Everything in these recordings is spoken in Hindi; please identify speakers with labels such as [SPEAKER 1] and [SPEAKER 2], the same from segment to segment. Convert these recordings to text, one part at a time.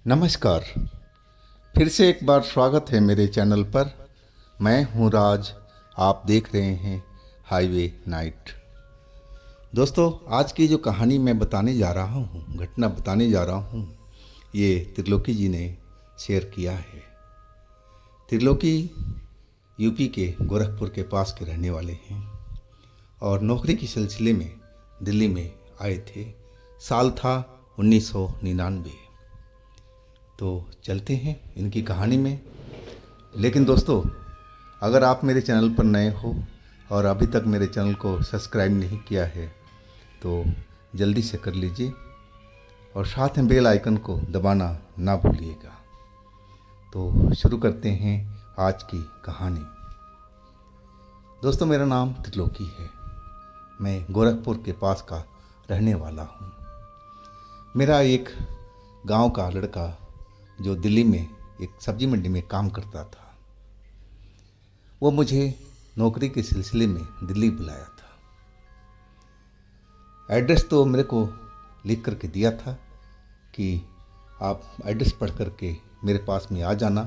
[SPEAKER 1] नमस्कार। फिर से एक बार स्वागत है मेरे चैनल पर। मैं हूं राज। आप देख रहे हैं हाईवे नाइट। दोस्तों, आज की जो कहानी मैं बताने जा रहा हूं, घटना बताने जा रहा हूं, ये त्रिलोकी जी ने शेयर किया है। त्रिलोकी यूपी के गोरखपुर के पास के रहने वाले हैं और नौकरी के सिलसिले में दिल्ली में आए थे। साल था 1999। तो चलते हैं इनकी कहानी में। लेकिन दोस्तों, अगर आप मेरे चैनल पर नए हो और अभी तक मेरे चैनल को सब्सक्राइब नहीं किया है तो जल्दी से कर लीजिए और साथ में बेल आइकन को दबाना ना भूलिएगा। तो शुरू करते हैं आज की कहानी। दोस्तों, मेरा नाम त्रिलोकी है। मैं गोरखपुर के पास का रहने वाला हूँ। मेरा एक गांव का लड़का जो दिल्ली में एक सब्जी मंडी में काम करता था, वो मुझे नौकरी के सिलसिले में दिल्ली बुलाया था। एड्रेस तो मेरे को लिख करके दिया था कि आप एड्रेस पढ़ करके मेरे पास में आ जाना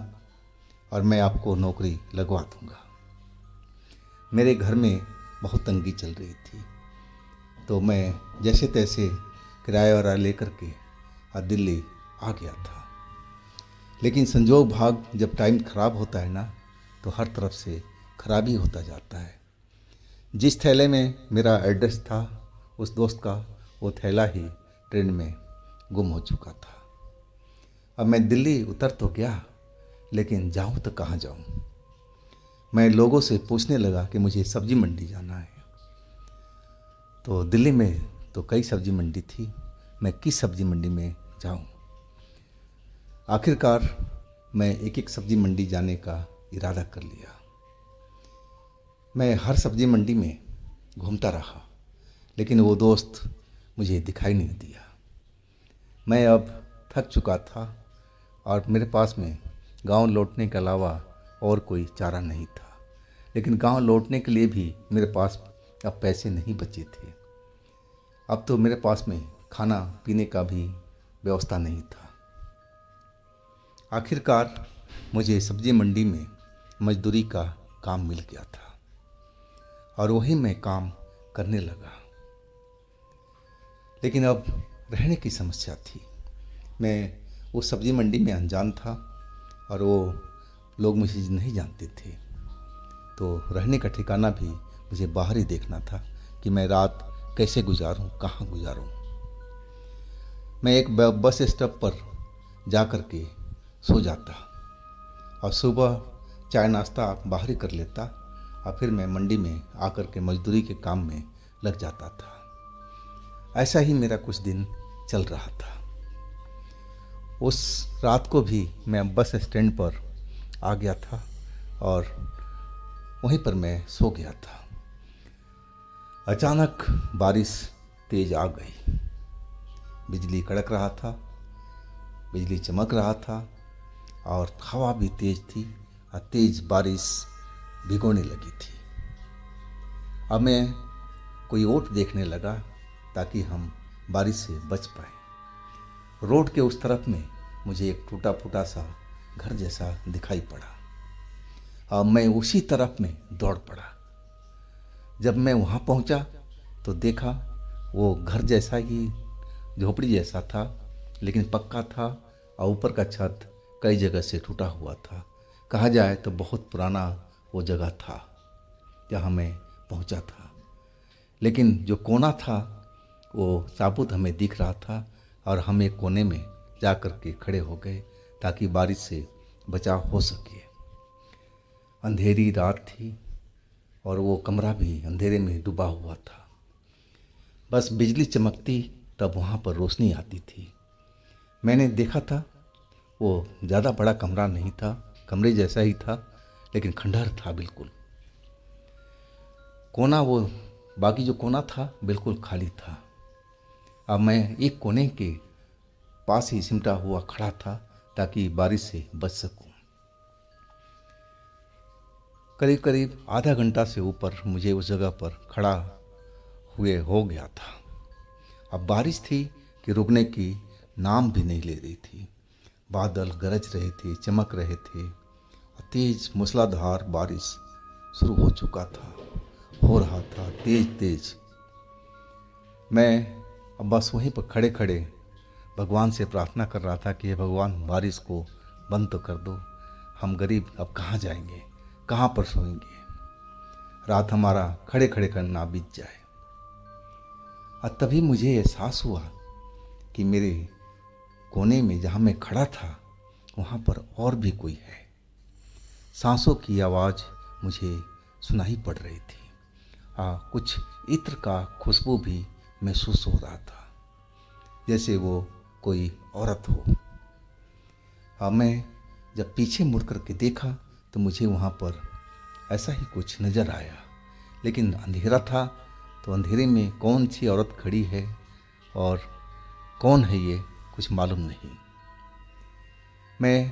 [SPEAKER 1] और मैं आपको नौकरी लगवा दूंगा। मेरे घर में बहुत तंगी चल रही थी, तो मैं जैसे तैसे किराया वराया लेकर के दिल्ली आ गया था। लेकिन संजोग भाग, जब टाइम ख़राब होता है ना, तो हर तरफ से खराबी होता जाता है। जिस थैले में मेरा एड्रेस था उस दोस्त का, वो थैला ही ट्रेन में गुम हो चुका था। अब मैं दिल्ली उतर तो गया, लेकिन जाऊं तो कहाँ जाऊं। मैं लोगों से पूछने लगा कि मुझे सब्जी मंडी जाना है। तो दिल्ली में तो कई सब्जी मंडी थी, मैं किस सब्जी मंडी में जाऊं। आखिरकार मैं एक एक सब्जी मंडी जाने का इरादा कर लिया। मैं हर सब्जी मंडी में घूमता रहा, लेकिन वो दोस्त मुझे दिखाई नहीं दिया। मैं अब थक चुका था और मेरे पास में गांव लौटने के अलावा और कोई चारा नहीं था। लेकिन गांव लौटने के लिए भी मेरे पास अब पैसे नहीं बचे थे। अब तो मेरे पास में खाना पीने का भी व्यवस्था नहीं था। आखिरकार मुझे सब्जी मंडी में मजदूरी का काम मिल गया था और वही मैं काम करने लगा। लेकिन अब रहने की समस्या थी। मैं उस सब्जी मंडी में अनजान था और वो लोग मुझे नहीं जानते थे, तो रहने का ठिकाना भी मुझे बाहर ही देखना था कि मैं रात कैसे गुजारूं, कहाँ गुजारूं। मैं एक बस स्टॉप पर जा कर के सो जाता और सुबह चाय नाश्ता बाहर ही कर लेता और फिर मैं मंडी में आकर के मजदूरी के काम में लग जाता था। ऐसा ही मेरा कुछ दिन चल रहा था। उस रात को भी मैं बस स्टैंड पर आ गया था और वहीं पर मैं सो गया था। अचानक बारिश तेज आ गई। बिजली कड़क रहा था, बिजली चमक रहा था और हवा भी तेज थी और तेज बारिश भिगोने लगी थी। अब मैं कोई ओट देखने लगा ताकि हम बारिश से बच पाए। रोड के उस तरफ में मुझे एक टूटा फूटा सा घर जैसा दिखाई पड़ा और मैं उसी तरफ में दौड़ पड़ा। जब मैं वहाँ पहुँचा तो देखा वो घर जैसा ही झोपड़ी जैसा था, लेकिन पक्का था और ऊपर का छत कई जगह से टूटा हुआ था। कहा जाए तो बहुत पुराना वो जगह था जहाँ मैं पहुँचा था। लेकिन जो कोना था वो साबुत हमें दिख रहा था और हम एक कोने में जा कर के खड़े हो गए ताकि बारिश से बचाव हो सके। अंधेरी रात थी और वो कमरा भी अंधेरे में डूबा हुआ था। बस बिजली चमकती तब वहाँ पर रोशनी आती थी। मैंने देखा था वो ज़्यादा बड़ा कमरा नहीं था, कमरे जैसा ही था, लेकिन खंडहर था बिल्कुल। कोना, वो बाकी जो कोना था बिल्कुल खाली था। अब मैं एक कोने के पास ही सिमटा हुआ खड़ा था ताकि बारिश से बच सकूं। करीब करीब आधा घंटा से ऊपर मुझे उस जगह पर खड़ा हुए हो गया था। अब बारिश थी कि रुकने की नाम भी नहीं ले रही थी। बादल गरज रहे थे, चमक रहे थे और तेज मूसलाधार बारिश शुरू हो चुका था, हो रहा था तेज तेज। मैं अब बस वहीं पर खड़े खड़े भगवान से प्रार्थना कर रहा था कि हे भगवान, बारिश को बंद तो कर दो। हम गरीब अब कहाँ जाएंगे, कहाँ पर सोएंगे, रात हमारा खड़े खड़े करना बीत जाए। और तभी मुझे एहसास हुआ कि मेरे कोने में जहाँ मैं खड़ा था वहाँ पर और भी कोई है। सांसों की आवाज़ मुझे सुनाई पड़ रही थी। कुछ इत्र का खुशबू भी महसूस हो रहा था, जैसे वो कोई औरत हो। मैं जब पीछे मुड़ कर के देखा तो मुझे वहाँ पर ऐसा ही कुछ नज़र आया, लेकिन अंधेरा था, तो अंधेरे में कौन सी औरत खड़ी है और कौन है ये कुछ मालूम नहीं। मैं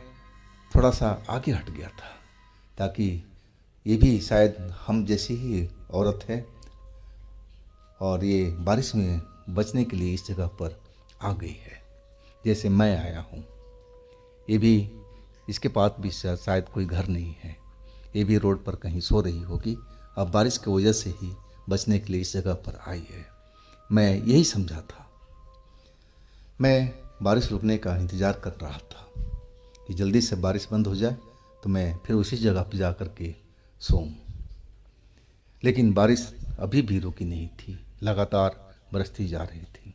[SPEAKER 1] थोड़ा सा आगे हट गया था ताकि ये भी शायद हम जैसी ही औरत है और ये बारिश में बचने के लिए इस जगह पर आ गई है जैसे मैं आया हूँ। ये भी, इसके पास भी शायद कोई घर नहीं है, ये भी रोड पर कहीं सो रही होगी, अब बारिश की वजह से ही बचने के लिए इस जगह पर आई है। मैं यही समझा था। मैं बारिश रुकने का इंतज़ार कर रहा था कि जल्दी से बारिश बंद हो जाए तो मैं फिर उसी जगह पर जा कर के सोऊं। लेकिन बारिश अभी भी रुकी नहीं थी, लगातार बरसती जा रही थी।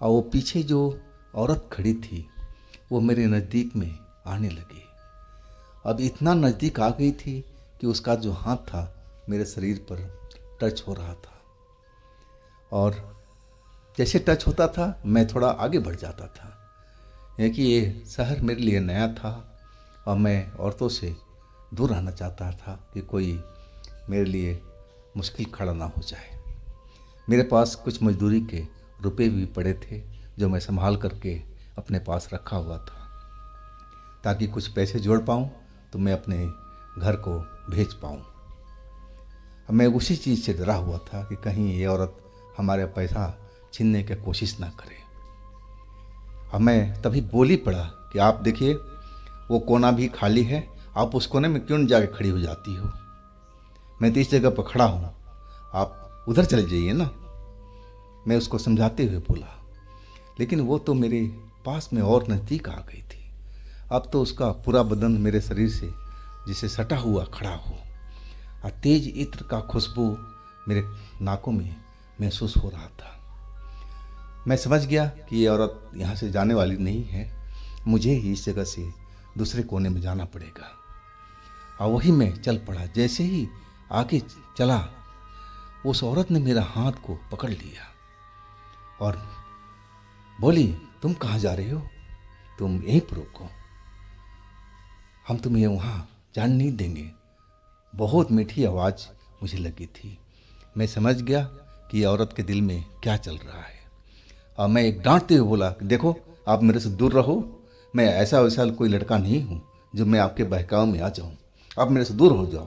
[SPEAKER 1] और वो पीछे जो औरत खड़ी थी वो मेरे नज़दीक में आने लगी। अब इतना नज़दीक आ गई थी कि उसका जो हाथ था मेरे शरीर पर टच हो रहा था, और जैसे टच होता था मैं थोड़ा आगे बढ़ जाता था, क्योंकि ये शहर मेरे लिए नया था और मैं औरतों से दूर रहना चाहता था कि कोई मेरे लिए मुश्किल खड़ा ना हो जाए। मेरे पास कुछ मजदूरी के रुपए भी पड़े थे जो मैं संभाल करके अपने पास रखा हुआ था, ताकि कुछ पैसे जोड़ पाऊँ तो मैं अपने घर को भेज पाऊँ। मैं उसी चीज़ से डरा हुआ था कि कहीं ये औरत हमारे पैसा छीनने की कोशिश ना करे। अब मैं तभी बोल ही पड़ा कि आप देखिए, वो कोना भी खाली है, आप उस कोने में क्यों नहीं जाके खड़ी हो जाती हो? मैं तो इस जगह पर खड़ा हूँ, आप उधर चले जाइए ना। मैं उसको समझाते हुए बोला, लेकिन वो तो मेरे पास में और नज़दीक आ गई थी। अब तो उसका पूरा बदन मेरे शरीर से जिसे सटा हुआ खड़ा हो, और तेज इत्र का खुशबू मेरे नाकों में महसूस हो रहा था। मैं समझ गया कि ये औरत यहाँ से जाने वाली नहीं है, मुझे ही इस जगह से दूसरे कोने में जाना पड़ेगा। और वही मैं चल पड़ा। जैसे ही आगे चला, उस औरत ने मेरा हाथ को पकड़ लिया और बोली, तुम कहाँ जा रहे हो? तुम यहीं पर रुको, हम तुम्हें वहाँ जाने नहीं देंगे। बहुत मीठी आवाज़ मुझे लगी थी। मैं समझ गया कि ये औरत के दिल में क्या चल रहा है। और मैं एक डांटते हुए बोला, देखो, आप मेरे से दूर रहो, मैं ऐसा वैसा कोई लड़का नहीं हूँ जो मैं आपके बहकाव में आ जाऊँ, आप मेरे से दूर हो जाओ।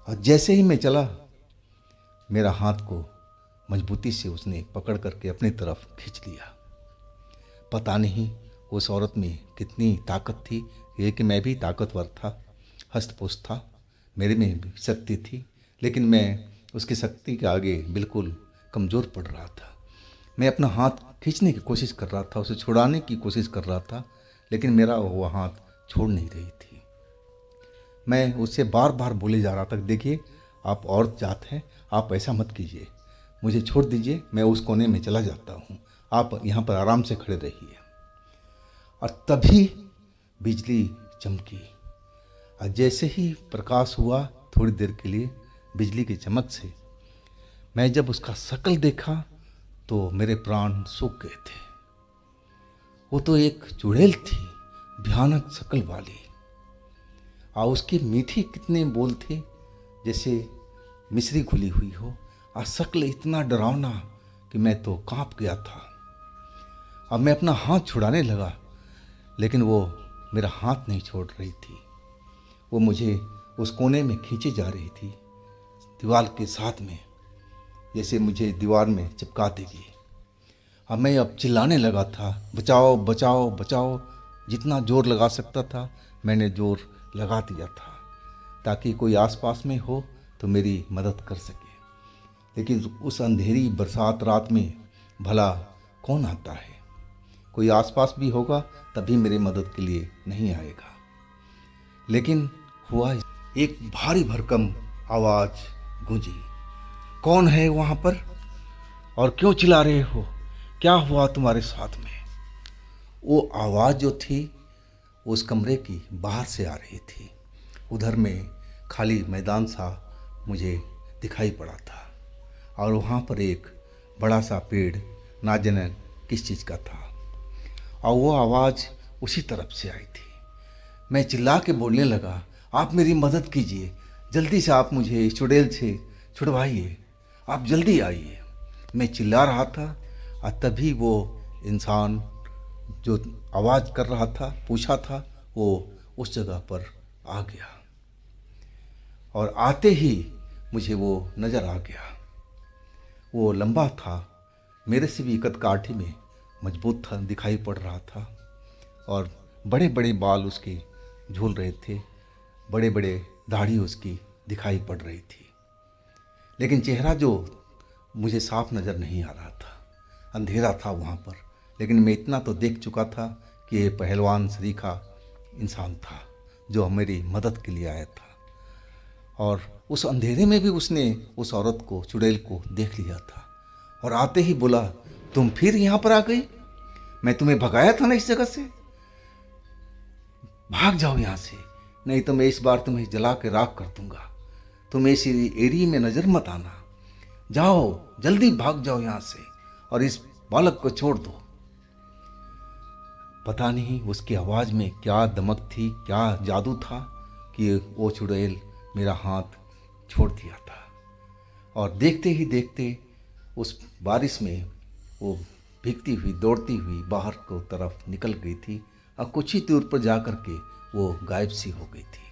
[SPEAKER 1] और जैसे ही मैं चला, मेरा हाथ को मजबूती से उसने पकड़ करके अपनी तरफ खींच लिया। पता नहीं उस औरत में कितनी ताकत थी। ये कि मैं भी ताकतवर था, हष्ट-पुष्ट था, मेरे में भी शक्ति थी, लेकिन मैं उसकी शक्ति के आगे बिल्कुल कमज़ोर पड़ रहा था। मैं अपना हाथ खींचने की कोशिश कर रहा था, उसे छुड़ाने की कोशिश कर रहा था, लेकिन मेरा वो हाथ छोड़ नहीं रही थी। मैं उससे बार बार बोले जा रहा था, देखिए, आप औरत जात हैं, आप ऐसा मत कीजिए, मुझे छोड़ दीजिए, मैं उस कोने में चला जाता हूँ, आप यहाँ पर आराम से खड़े रहिए। और तभी बिजली चमकी, और जैसे ही प्रकाश हुआ, थोड़ी देर के लिए बिजली की चमक से मैं जब उसका शक्ल देखा तो मेरे प्राण सूख गए थे। वो तो एक चुड़ैल थी, भयानक शक्ल वाली, और उसकी मीठी कितने बोल थे जैसे मिश्री घुली हुई हो, और शक्ल इतना डरावना कि मैं तो कांप गया था। अब मैं अपना हाथ छुड़ाने लगा, लेकिन वो मेरा हाथ नहीं छोड़ रही थी। वो मुझे उस कोने में खींचे जा रही थी, दीवार के साथ में, जैसे मुझे दीवार में चिपका देगी। अब मैं अब चिल्लाने लगा था, बचाओ बचाओ बचाओ, जितना जोर लगा सकता था मैंने जोर लगा दिया था, ताकि कोई आसपास में हो तो मेरी मदद कर सके। लेकिन उस अंधेरी बरसात रात में भला कौन आता है? कोई आसपास भी होगा तभी मेरी मदद के लिए नहीं आएगा। लेकिन हुआ, एक भारी भरकम आवाज़ गूंजी, कौन है वहाँ पर और क्यों चिल्ला रहे हो? क्या हुआ तुम्हारे साथ में? वो आवाज़ जो थी उस कमरे की बाहर से आ रही थी। उधर में खाली मैदान सा मुझे दिखाई पड़ा था और वहाँ पर एक बड़ा सा पेड़ ना जाने किस चीज़ का था और वो आवाज़ उसी तरफ से आई थी। मैं चिल्ला के बोलने लगा, आप मेरी मदद कीजिए, जल्दी से आप मुझे इस चुड़ैल से छुड़वाइए, आप जल्दी आइए। मैं चिल्ला रहा था और तभी वो इंसान जो आवाज़ कर रहा था, पूछा था, वो उस जगह पर आ गया और आते ही मुझे वो नज़र आ गया। वो लंबा था, मेरे से भी कद काठी में मजबूत था, दिखाई पड़ रहा था और बड़े बड़े बाल उसके झूल रहे थे, बड़े बड़े दाढ़ी उसकी दिखाई पड़ रही थी। लेकिन चेहरा जो मुझे साफ नज़र नहीं आ रहा था, अंधेरा था वहाँ पर। लेकिन मैं इतना तो देख चुका था कि ये पहलवान सरीखा इंसान था जो मेरी मदद के लिए आया था और उस अंधेरे में भी उसने उस औरत को, चुड़ैल को देख लिया था और आते ही बोला, तुम फिर यहाँ पर आ गई? मैं तुम्हें भगाया था ना इस जगह से, भाग जाओ यहाँ से, नहीं तो मैं इस बार तुम्हें जला के राख कर दूंगा। तुम इस एरिया में नजर मत आना, जाओ जल्दी भाग जाओ यहाँ से और इस बालक को छोड़ दो। पता नहीं उसकी आवाज़ में क्या दमक थी, क्या जादू था कि वो चुड़ैल मेरा हाथ छोड़ दिया था और देखते ही देखते उस बारिश में वो भीगती हुई, दौड़ती हुई बाहर को तरफ निकल गई थी और कुछ ही दूर पर जा कर के वो गायब सी हो गई थी।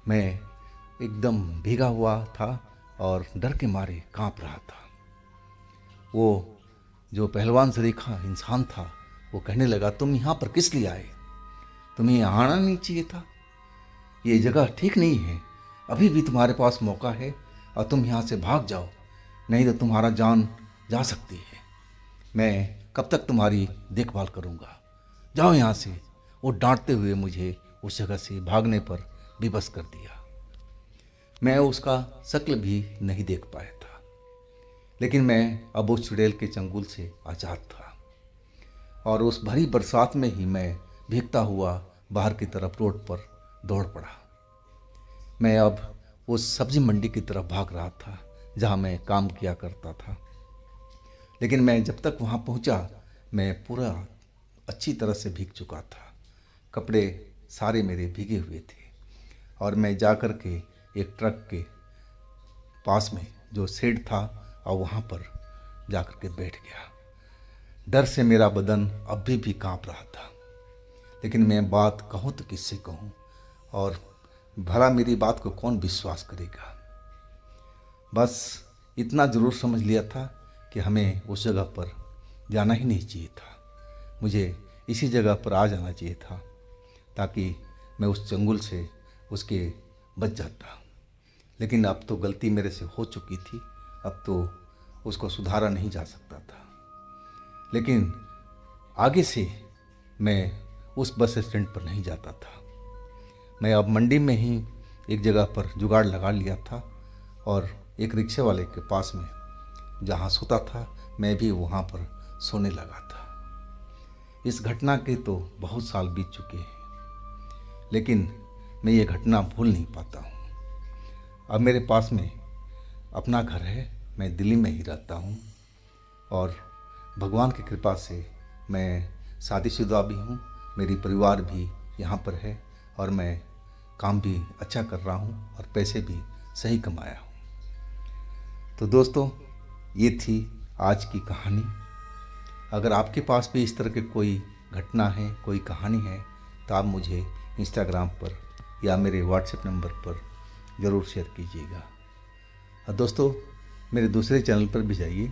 [SPEAKER 1] मैं एकदम भीगा हुआ था और डर के मारे कांप रहा था। वो जो पहलवान सरीखा इंसान था वो कहने लगा, तुम यहाँ पर किस लिए आए? तुम्हें यहाँ आना नहीं चाहिए था, ये जगह ठीक नहीं है, अभी भी तुम्हारे पास मौका है और तुम यहाँ से भाग जाओ, नहीं तो तुम्हारा जान जा सकती है। मैं कब तक तुम्हारी देखभाल करूँगा, जाओ यहाँ से। वो डांटते हुए मुझे उस जगह से भागने पर विवश कर दिया। मैं उसका शक्ल भी नहीं देख पाया था, लेकिन मैं अब उस चुड़ैल के चंगुल से आज़ाद था और उस भरी बरसात में ही मैं भीगता हुआ बाहर की तरफ रोड पर दौड़ पड़ा। मैं अब उस सब्जी मंडी की तरफ भाग रहा था जहाँ मैं काम किया करता था। लेकिन मैं जब तक वहाँ पहुँचा मैं पूरा अच्छी तरह से भीग चुका था, कपड़े सारे मेरे भीगे हुए थे और मैं जा कर के एक ट्रक के पास में जो शेड था और वहाँ पर जा कर के बैठ गया। डर से मेरा बदन अभी भी कांप रहा था, लेकिन मैं बात कहूँ तो किससे कहूँ और भला मेरी बात को कौन विश्वास करेगा। बस इतना ज़रूर समझ लिया था कि हमें उस जगह पर जाना ही नहीं चाहिए था, मुझे इसी जगह पर आ जाना चाहिए था ताकि मैं उस चंगुल से उसके बच जाता। लेकिन अब तो गलती मेरे से हो चुकी थी, अब तो उसको सुधारा नहीं जा सकता था। लेकिन आगे से मैं उस बस स्टैंड पर नहीं जाता था। मैं अब मंडी में ही एक जगह पर जुगाड़ लगा लिया था और एक रिक्शे वाले के पास में जहाँ सोता था मैं भी वहाँ पर सोने लगा था। इस घटना के तो बहुत साल बीत चुके हैं, लेकिन मैं ये घटना भूल नहीं पाता हूँ। अब मेरे पास में अपना घर है, मैं दिल्ली में ही रहता हूँ और भगवान की कृपा से मैं शादीशुदा भी हूँ, मेरी परिवार भी यहाँ पर है और मैं काम भी अच्छा कर रहा हूँ और पैसे भी सही कमाया हूँ। तो दोस्तों, ये थी आज की कहानी। अगर आपके पास भी इस तरह की कोई घटना है, कोई कहानी है, तो आप मुझे इंस्टाग्राम पर या मेरे व्हाट्सएप नंबर पर ज़रूर शेयर कीजिएगा। और दोस्तों, मेरे दूसरे चैनल पर भी जाइए,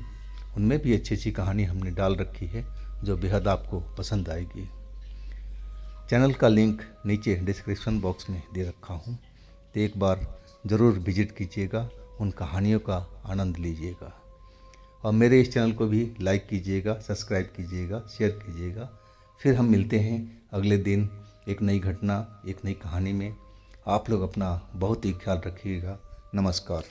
[SPEAKER 1] उनमें भी अच्छी अच्छी कहानी हमने डाल रखी है जो बेहद आपको पसंद आएगी। चैनल का लिंक नीचे डिस्क्रिप्शन बॉक्स में दे रखा हूँ, तो एक बार ज़रूर विजिट कीजिएगा, उन कहानियों का आनंद लीजिएगा और मेरे इस चैनल को भी लाइक कीजिएगा, सब्सक्राइब कीजिएगा, शेयर कीजिएगा। फिर हम मिलते हैं अगले दिन एक नई घटना, एक नई कहानी में। आप लोग अपना बहुत ही ख्याल रखिएगा। नमस्कार।